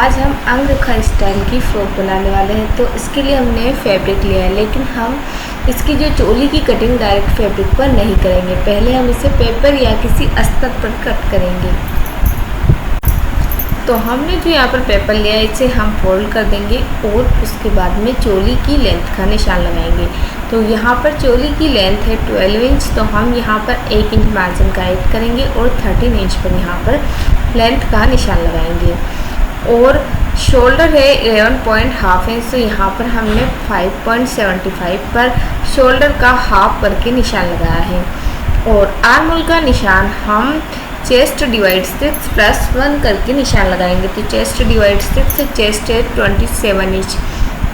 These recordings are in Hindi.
आज हम अंगरखा स्टाइल की फ्रॉक बनाने वाले हैं। तो इसके लिए हमने फैब्रिक लिया है, लेकिन हम इसकी जो चोली की कटिंग डायरेक्ट फैब्रिक पर नहीं करेंगे। पहले हम इसे पेपर या किसी अस्तर पर कट करेंगे। तो हमने जो यहाँ पर पेपर लिया है इसे हम फोल्ड कर देंगे और उसके बाद में चोली की लेंथ का निशान लगाएंगे। तो यहाँ पर चोली की लेंथ है 12 इंच, तो हम यहाँ पर 1 इंच मार्जिन का ऐड करेंगे और 13 इंच पर यहाँ पर लेंथ का निशान लगाएंगे। और शोल्डर है 11.5 इंच, तो यहाँ पर हमने 5.75 पर शोल्डर का हाफ करके निशान लगाया है। और आर्म होल का निशान हम चेस्ट डिवाइड 6+1 करके निशान लगाएंगे। तो चेस्ट डिवाइड 6 चेस्ट है 27 इंच,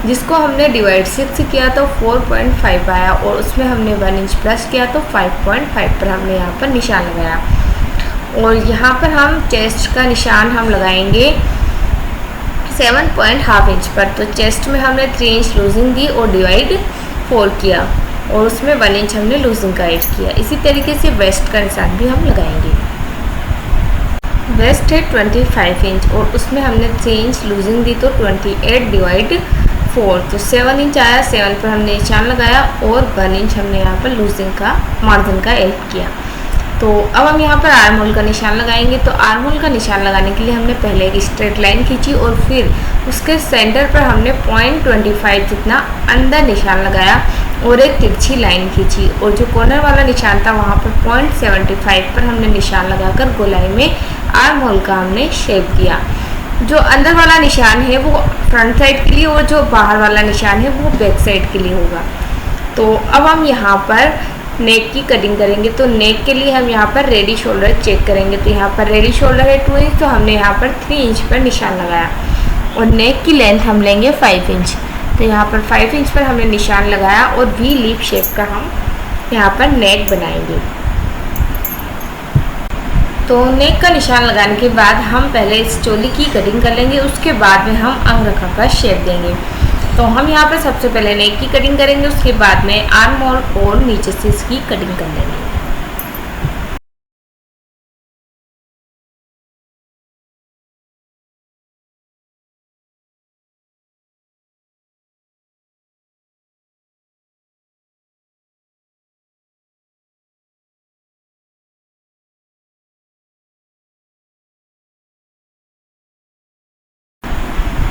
जिसको हमने डिवाइड 6 किया तो 4.5 आया और उसमें हमने 1 इंच प्लस किया तो 5.5 पर हमने यहाँ पर निशान लगाया। और यहाँ पर हम चेस्ट का निशान हम लगाएंगे 7.5 इंच पर। तो चेस्ट में हमने 3 इंच लूजिंग दी और डिवाइड 4 किया और उसमें 1 इंच हमने लूजिंग का ऐड किया। इसी तरीके से वेस्ट का निशान भी हम लगाएंगे। वेस्ट है 25 इंच और उसमें हमने 3 इंच लूजिंग दी तो 28 डिवाइड 4 तो 7 इंच आया। 7 पर हमने निशान लगाया और 1 इंच हमने यहाँ पर लूजिंग का मार्जिन का ऐड किया। तो अब हम यहाँ पर आर्म होल का निशान लगाएंगे। तो आर्म होल का निशान लगाने के लिए हमने पहले एक स्ट्रेट लाइन खींची और फिर उसके सेंटर पर हमने 0.25 जितना अंदर निशान लगाया और एक तिरछी लाइन खींची और जो कॉर्नर वाला निशान था वहाँ पर 0.75 पर हमने निशान लगाकर गोलाई में आर्म होल का हमने शेप दिया। जो अंदर वाला निशान है वो फ्रंट साइड के लिए और जो बाहर वाला निशान है वो बैक साइड के लिए होगा। तो अब हम यहाँ पर नेक की कटिंग करेंगे। तो नेक के लिए हम यहाँ पर रेडी शोल्डर चेक करेंगे। तो यहाँ पर रेडी शोल्डर है 2 इंच, तो हमने यहाँ पर 3 इंच पर निशान लगाया और नेक की लेंथ हम लेंगे 5 इंच। तो यहाँ पर 5 इंच पर हमने निशान लगाया और वी लीफ शेप का हम यहाँ पर नेक बनाएंगे। तो नेक का निशान लगाने के बाद हम पहले इस चोली की कटिंग कर लेंगे, उसके बाद में हम अंगरखा का शेप देंगे। तो हम यहाँ पर सबसे पहले नेक की कटिंग करेंगे, उसके बाद में आर्म होल और नीचे से इसकी कटिंग कर लेंगे।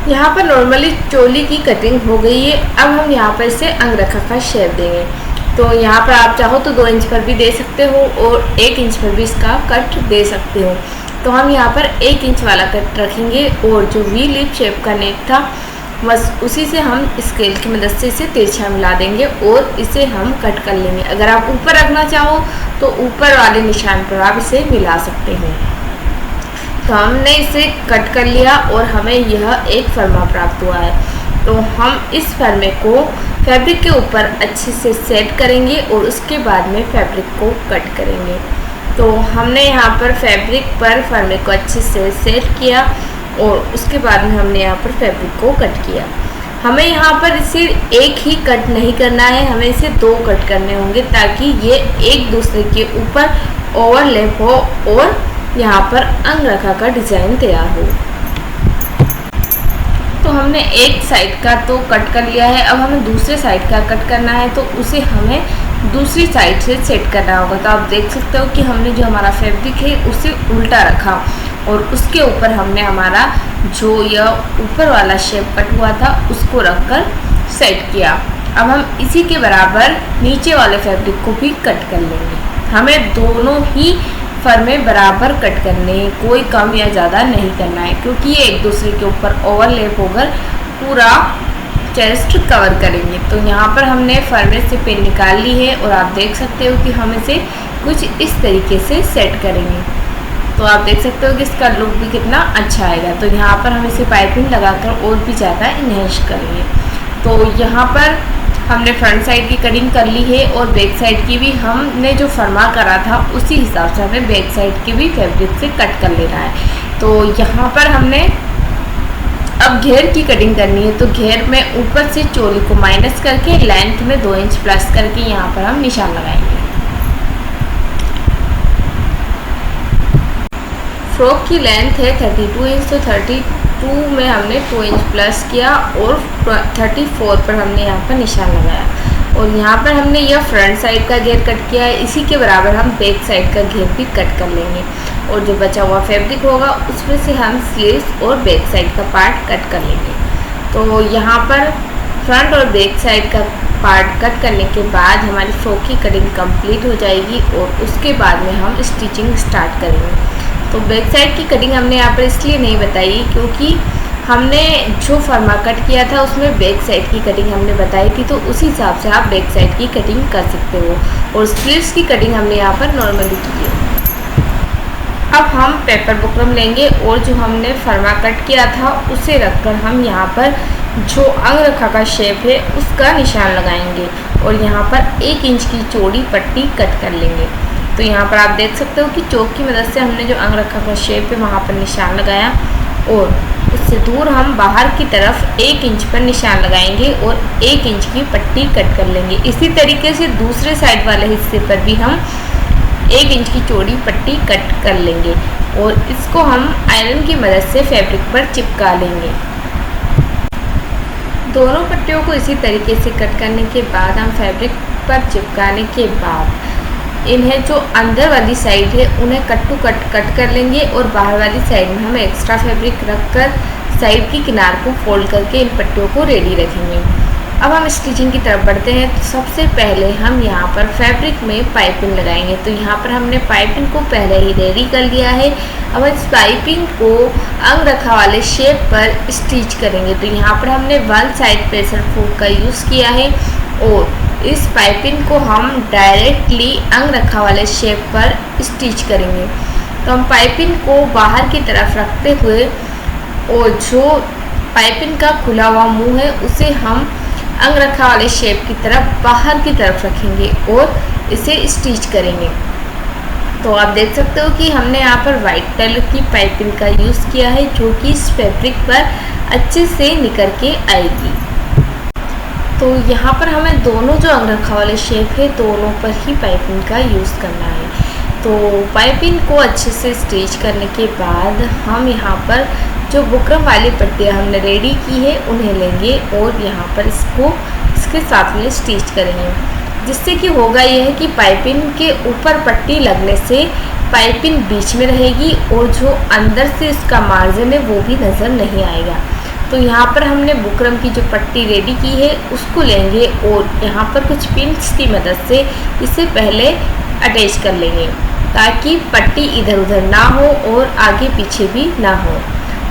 यहाँ पर नॉर्मली चोली की कटिंग हो गई है। अब हम यहाँ पर इसे अंगरखा का शेप देंगे। तो यहाँ पर आप चाहो तो 2 इंच पर भी दे सकते हो और 1 इंच पर भी इसका कट दे सकते हो। तो हम यहाँ पर 1 इंच वाला कट रखेंगे और जो वी लिप शेप का नेक था बस उसी से हम स्केल की मदद से इसे तिरछा मिला देंगे और इसे हम कट कर लेंगे। अगर आप ऊपर रखना चाहो तो ऊपर वाले निशान पर आप इसे मिला सकते हो। तो हमने इसे कट कर लिया और हमें यह एक फर्मा प्राप्त हुआ है। तो हम इस फर्मे को फैब्रिक के ऊपर अच्छे से सेट करेंगे और उसके बाद में फैब्रिक को कट करेंगे। तो हमने यहाँ पर फैब्रिक पर फर्मे को अच्छे से सेट किया और उसके बाद में हमने यहाँ पर फैब्रिक को कट किया। हमें यहाँ पर इसे एक ही कट नहीं करना है, हमें इसे 2 कट करने होंगे ताकि ये एक दूसरे के ऊपर ओवरलैप हो और यहाँ पर अंगरखा का डिज़ाइन तैयार हो। तो हमने एक साइड का तो कट कर लिया है, अब हमें दूसरे साइड का कट करना है। तो उसे हमें दूसरी साइड से सेट करना होगा। तो आप देख सकते हो कि हमने जो हमारा फैब्रिक है उसे उल्टा रखा और उसके ऊपर हमने हमारा जो यह ऊपर वाला शेप कट हुआ था उसको रखकर सेट किया। अब हम इसी के बराबर नीचे वाले फैब्रिक को भी कट कर लेंगे। हमें दोनों ही फर्मे बराबर कट करने हैं, कोई कम या ज़्यादा नहीं करना है, क्योंकि ये एक दूसरे के ऊपर ओवरलैप होकर पूरा चेस्ट कवर करेंगे। तो यहाँ पर हमने फर्मे से पिन निकाल ली है और आप देख सकते हो कि हम इसे कुछ इस तरीके से सेट करेंगे। तो आप देख सकते हो कि इसका लुक भी कितना अच्छा आएगा। तो यहाँ पर हम इसे पाइपिंग लगाकर और भी ज़्यादा इन्हेंस करेंगे। तो यहाँ पर हमने फ्रंट साइड की कटिंग कर ली है और बैक साइड की भी हमने जो फर्मा करा था उसी हिसाब से हमें बैक साइड की भी फैब्रिक से कट कर लेना है। तो यहाँ पर हमने अब घेर की कटिंग करनी है। तो घेर में ऊपर से चोली को माइनस करके लेंथ में 2 इंच प्लस करके यहाँ पर हम निशान लगाएंगे। फ्रॉक की लेंथ है 32 इंच, तो 32 2 में हमने 2 इंच प्लस किया और 34 पर हमने यहाँ पर निशान लगाया और यहाँ पर हमने यह फ्रंट साइड का घेर कट किया है। इसी के बराबर हम बैक साइड का घेर भी कट कर लेंगे और जो बचा हुआ फैब्रिक होगा उसमें से हम स्लीव्स और बैक साइड का पार्ट कट कर लेंगे। तो यहाँ पर फ्रंट और बैक साइड का पार्ट कट करने के बाद हमारी फ्रॉक की कटिंग कंप्लीट हो जाएगी और उसके बाद में हम स्टिचिंग स्टार्ट करेंगे। तो बैक साइड की कटिंग हमने यहाँ पर इसलिए नहीं बताई क्योंकि हमने जो फर्मा कट किया था उसमें बैक साइड की कटिंग हमने बताई थी, तो उसी हिसाब से आप बैक साइड की कटिंग कर सकते हो और स्लीव्स की कटिंग हमने यहाँ पर नॉर्मली की है। अब हम पेपर बुकरम लेंगे और जो हमने फर्मा कट किया था उसे रखकर हम यहाँ पर जो अंगरखा का शेप है उसका निशान लगाएंगे और यहाँ पर 1 इंच की चौड़ी पट्टी कट कर लेंगे। तो यहाँ पर आप देख सकते हो कि चौक की मदद से हमने जो अंगरखा का शेप है वहाँ पर निशान लगाया और उससे दूर हम बाहर की तरफ 1 इंच पर निशान लगाएंगे और 1 इंच की पट्टी कट कर लेंगे। इसी तरीके से दूसरे साइड वाले हिस्से पर भी हम 1 इंच की चौड़ी पट्टी कट कर लेंगे और इसको हम आयरन की मदद से फैब्रिक पर चिपका लेंगे। दोनों पट्टियों को इसी तरीके से कट करने के बाद हम फैब्रिक पर चिपकाने के बाद इन्हें जो अंदर वाली साइड है उन्हें कट टू कट कर लेंगे और बाहर वाली साइड में हम एक्स्ट्रा फैब्रिक रखकर साइड की किनार को फोल्ड करके इन पट्टियों को रेडी रखेंगे। अब हम स्टिचिंग की तरफ बढ़ते हैं। तो सबसे पहले हम यहाँ पर फैब्रिक में पाइपिंग लगाएंगे। तो यहाँ पर हमने पाइपिंग को पहले ही रेडी कर लिया है। अब इस पाइपिंग को अंगरखा वाले शेप पर स्टिच करेंगे। तो यहाँ पर हमने 1 साइड प्रेशर फुट का यूज़ किया है और इस पाइपिंग को हम डायरेक्टली अंगरखा वाले शेप पर स्टिच करेंगे। तो हम पाइपिंग को बाहर की तरफ रखते हुए और जो पाइपिंग का खुला हुआ मुंह है उसे हम अंगरखा वाले शेप की तरफ बाहर की तरफ रखेंगे और इसे स्टिच करेंगे। तो आप देख सकते हो कि हमने यहाँ पर वाइट कलर की पाइपिंग का यूज़ किया है जो कि इस फैब्रिक पर अच्छे से निकल के आएगी। तो यहाँ पर हमें दोनों जो अंगरखा वाले शेप है दोनों पर ही पाइपिंग का यूज़ करना है। तो पाइपिंग को अच्छे से स्टिच करने के बाद हम यहाँ पर जो बुकरम वाली पट्टियाँ हमने रेडी की है उन्हें लेंगे और यहाँ पर इसके साथ में स्टिच करेंगे, जिससे कि होगा यह है कि पाइपिंग के ऊपर पट्टी लगने से पाइपिंग बीच में रहेगी और जो अंदर से इसका मार्जिन है वो भी नज़र नहीं आएगा। तो यहाँ पर हमने बुकरम की जो पट्टी रेडी की है उसको लेंगे और यहाँ पर कुछ पिन्स की मदद से इसे पहले अटैच कर लेंगे ताकि पट्टी इधर उधर ना हो और आगे पीछे भी ना हो।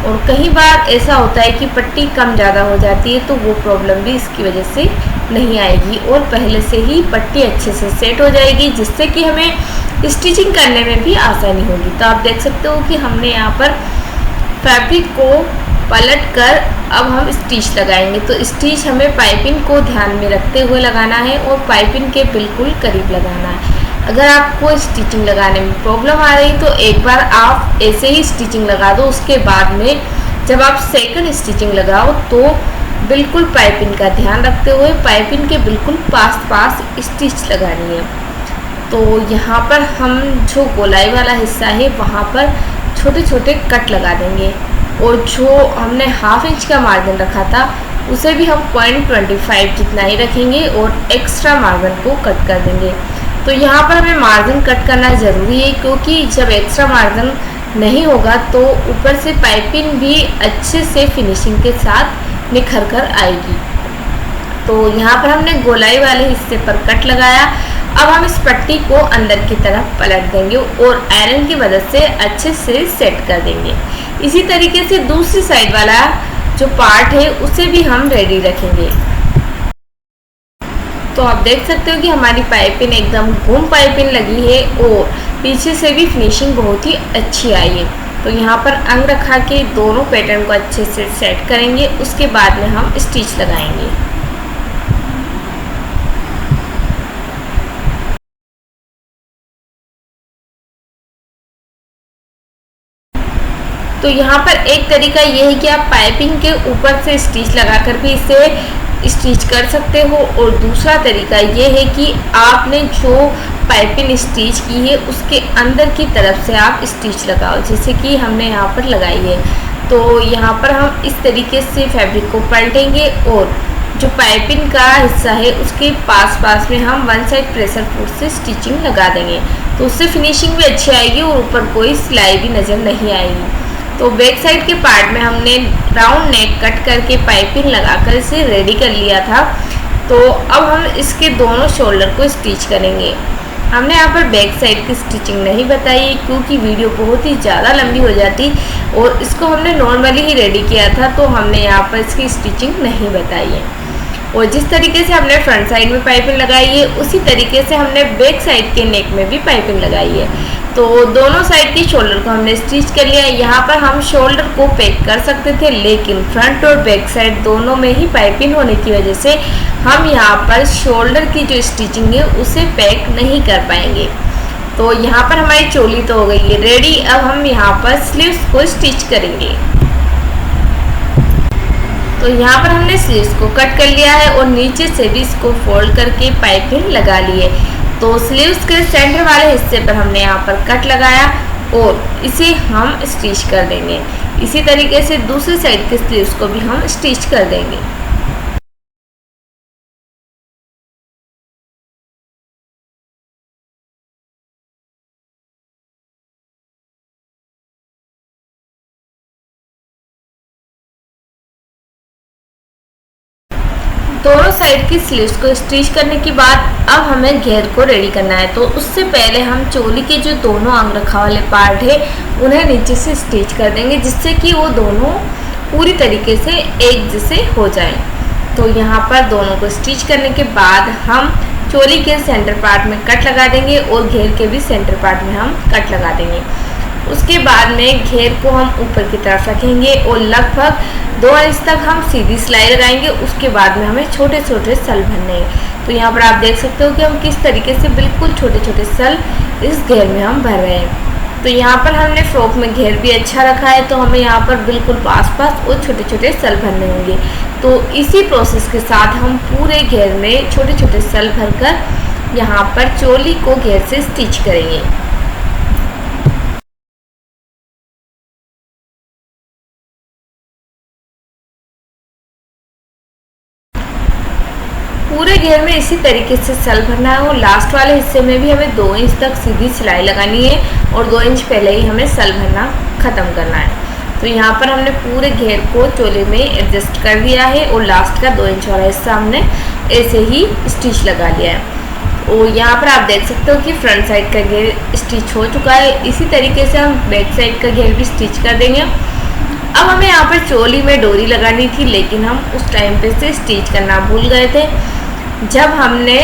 और कई बार ऐसा होता है कि पट्टी कम ज़्यादा हो जाती है तो वो प्रॉब्लम भी इसकी वजह से नहीं आएगी और पहले से ही पट्टी अच्छे से सेट हो जाएगी, जिससे कि हमें स्टिचिंग करने में भी आसानी होगी। तो आप देख सकते हो कि हमने यहाँ पर फैब्रिक को पलट कर अब हम स्टिच लगाएंगे। तो स्टिच हमें पाइपिंग को ध्यान में रखते हुए लगाना है और पाइपिंग के बिल्कुल करीब लगाना है। अगर आपको स्टिचिंग लगाने में प्रॉब्लम आ रही तो एक बार आप ऐसे ही स्टिचिंग लगा दो, उसके बाद में जब आप सेकंड स्टिचिंग लगाओ तो बिल्कुल पाइपिंग का ध्यान रखते हुए पाइपिंग के बिल्कुल पास स्टिच लगानी है। तो यहाँ पर हम जो गोलाई वाला हिस्सा है वहाँ पर छोटे छोटे कट लगा देंगे और जो हमने ½ इंच का मार्जिन रखा था उसे भी हम 0.25 जितना ही रखेंगे और एक्स्ट्रा मार्जिन को कट कर देंगे। तो यहाँ पर हमें मार्जिन कट करना ज़रूरी है क्योंकि जब एक्स्ट्रा मार्जिन नहीं होगा तो ऊपर से पाइपिंग भी अच्छे से फिनिशिंग के साथ निखर कर आएगी। तो यहाँ पर हमने गोलाई वाले हिस्से पर कट लगाया। अब हम इस पट्टी को अंदर की तरफ पलट देंगे और आयरन की मदद से अच्छे से सेट कर देंगे। इसी तरीके से दूसरी साइड वाला जो पार्ट है उसे भी हम रेडी रखेंगे। तो आप देख सकते हो कि हमारी पाइपिंग एकदम घूम पाइपिंग लगी है और पीछे से भी फिनिशिंग बहुत ही अच्छी आई है। तो यहाँ पर अंगरखा के दोनों पैटर्न को अच्छे से सेट करेंगे, उसके बाद में हम स्टिच लगाएंगे। तो यहाँ पर एक तरीका ये है कि आप पाइपिंग के ऊपर से स्टिच लगाकर भी इसे स्टिच कर सकते हो और दूसरा तरीका ये है कि आपने जो पाइपिंग स्टिच की है उसके अंदर की तरफ से आप स्टिच लगाओ, जैसे कि हमने यहाँ पर लगाई है। तो यहाँ पर हम इस तरीके से फैब्रिक को पलटेंगे और जो पाइपिंग का हिस्सा है उसके पास में हम वन साइड प्रेशर फोर्स से स्टिचिंग लगा देंगे, तो उससे फिनिशिंग भी अच्छी आएगी और ऊपर कोई सिलाई भी नज़र नहीं आएगी। तो बैक साइड के पार्ट में हमने राउंड नेक कट करके पाइपिंग लगाकर इसे रेडी कर लिया था। तो अब हम इसके दोनों शोल्डर को स्टिच करेंगे। हमने यहाँ पर बैक साइड की स्टिचिंग नहीं बताई है क्योंकि वीडियो बहुत ही ज़्यादा लंबी हो जाती और इसको हमने नॉर्मली ही रेडी किया था, तो हमने यहाँ पर इसकी स्टिचिंग नहीं बताई है। और जिस तरीके से हमने फ्रंट साइड में पाइपिंग लगाई है उसी तरीके से हमने बैक साइड के नेक में भी पाइपिंग लगाई है। तो दोनों साइड की शोल्डर को हमने स्टिच कर लिया। यहाँ पर हम शोल्डर को पैक कर सकते थे, लेकिन फ्रंट और बैक साइड दोनों में ही पाइपिंग होने की वजह से हम यहाँ पर शोल्डर की जो स्टिचिंग है उसे पैक नहीं कर पाएंगे। तो यहाँ पर हमारी चोली तो हो गई है रेडी। अब हम यहाँ पर स्लीव्स को स्टिच करेंगे। तो यहाँ पर हमने स्लीव्स को कट कर लिया है और नीचे से भी इसको फोल्ड करके पाइपिंग लगा ली है। तो स्लीव्स के सेंटर वाले हिस्से पर हमने यहाँ पर कट लगाया और इसे हम स्टिच कर देंगे। इसी तरीके से दूसरी साइड के स्लीव्स को भी हम स्टिच कर देंगे। दोनों साइड की स्लीव्स को स्टिच करने के बाद अब हमें घेर को रेडी करना है। तो उससे पहले हम चोली के जो दोनों अंग रखा वाले पार्ट है उन्हें नीचे से स्टिच कर देंगे, जिससे कि वो दोनों पूरी तरीके से एक जैसे हो जाएं। तो यहाँ पर दोनों को स्टिच करने के बाद हम चोली के सेंटर पार्ट में कट लगा देंगे और घेर के भी सेंटर पार्ट में हम कट लगा देंगे। उसके बाद में घेर को हम ऊपर की तरफ रखेंगे और लगभग 2 इंच तक हम सीधी सिलाई लगाएंगे। उसके बाद में हमें छोटे छोटे सल भरने हैं। तो यहाँ पर आप देख सकते हो कि हम किस तरीके से बिल्कुल छोटे छोटे सल इस घेर में हम भर रहे हैं। तो यहाँ पर हमने फ्रॉक में घेर भी अच्छा रखा है, तो हमें यहाँ पर बिल्कुल पास और छोटे छोटे सल भरने होंगे। तो इसी प्रोसेस के साथ हम पूरे घेर में छोटे छोटे सल भरकर यहाँ पर चोली को घेर से स्टिच करेंगे। पूरे घेर में इसी तरीके से सल भरना है और लास्ट वाले हिस्से में भी हमें 2 इंच तक सीधी सिलाई लगानी है और 2 इंच पहले ही हमें सल भरना ख़त्म करना है। तो यहाँ पर हमने पूरे घेर को चोले में एडजस्ट कर दिया है और लास्ट का 2 इंच वाला हिस्सा हमने ऐसे ही स्टिच लगा लिया है। और यहाँ पर आप देख सकते हो कि फ्रंट साइड का घेर स्टिच हो चुका है। इसी तरीके से हम बैक साइड का घेर भी स्टिच कर देंगे। अब हमें यहाँ पर चोली में डोरी लगानी थी, लेकिन हम उस टाइम पे से स्टिच करना भूल गए थे जब हमने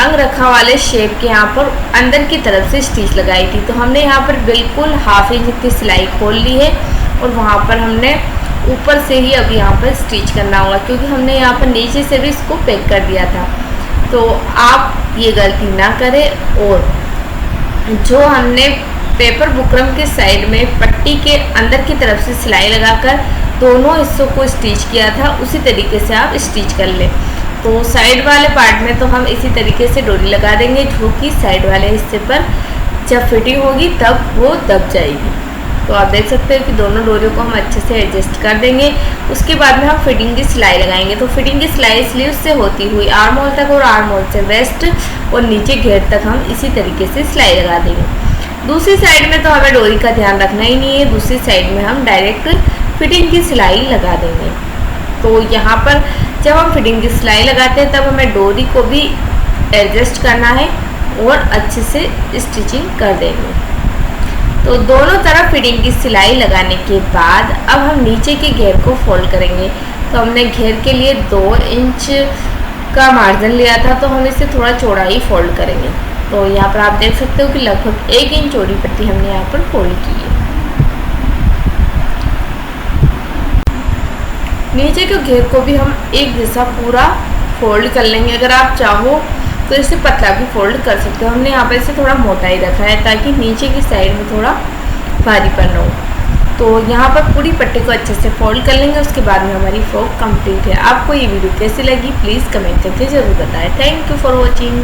अंग रखा वाले शेप के यहाँ पर अंदर की तरफ से स्टिच लगाई थी। तो हमने यहाँ पर बिल्कुल ½ इंच की सिलाई खोल ली है और वहाँ पर हमने ऊपर से ही अब यहाँ पर स्टिच करना होगा, क्योंकि हमने यहाँ पर नीचे से भी इसको पैक कर दिया था। तो आप ये गलती ना करें। और जो हमने पेपर बुकरम के साइड में पट्टी के अंदर की तरफ से सिलाई लगाकर दोनों हिस्सों को स्टिच किया था, उसी तरीके से आप स्टिच कर लें। तो साइड वाले पार्ट में तो हम इसी तरीके से डोरी लगा देंगे, जो कि साइड वाले हिस्से पर जब फिटिंग होगी तब वो दब जाएगी। तो आप देख सकते हो कि दोनों डोरियों को हम अच्छे से एडजस्ट कर देंगे। उसके बाद में हम फिटिंग की सिलाई लगाएंगे। तो फिटिंग की सिलाई स्लीव से होती हुई आर्म होल तक और आर्म होल से वेस्ट और नीचे घेर तक हम इसी तरीके से सिलाई लगा देंगे। दूसरी साइड में तो हमें डोरी का ध्यान रखना ही नहीं है, दूसरी साइड में हम डायरेक्ट फिटिंग की सिलाई लगा देंगे। तो यहाँ पर जब हम फिटिंग की सिलाई लगाते हैं तब हमें डोरी को भी एडजस्ट करना है और अच्छे से स्टिचिंग कर देंगे। तो दोनों तरफ फिटिंग की सिलाई लगाने के बाद अब हम नीचे के घेर को फोल्ड करेंगे। तो हमने घेर के लिए 2 इंच का मार्जिन लिया था, तो हम इसे थोड़ा चौड़ा ही फोल्ड करेंगे। तो यहाँ पर आप देख सकते हो कि लगभग 1 इंच चौड़ी पट्टी हमने यहाँ पर फोल्ड की है। नीचे के घेर को भी हम एक जैसा पूरा फोल्ड कर लेंगे। अगर आप चाहो तो इसे पतला भी फोल्ड कर सकते हो। हमने यहाँ पर इसे थोड़ा मोटा ही रखा है ताकि नीचे की साइड में थोड़ा भारीपन हो। तो यहाँ पर पूरी पट्टी को अच्छे से फोल्ड कर लेंगे। उसके बाद में हमारी फ्रॉक कंप्लीट है। आपको ये वीडियो कैसी लगी प्लीज़ कमेंट करके ज़रूर बताएं। Thank you for watching.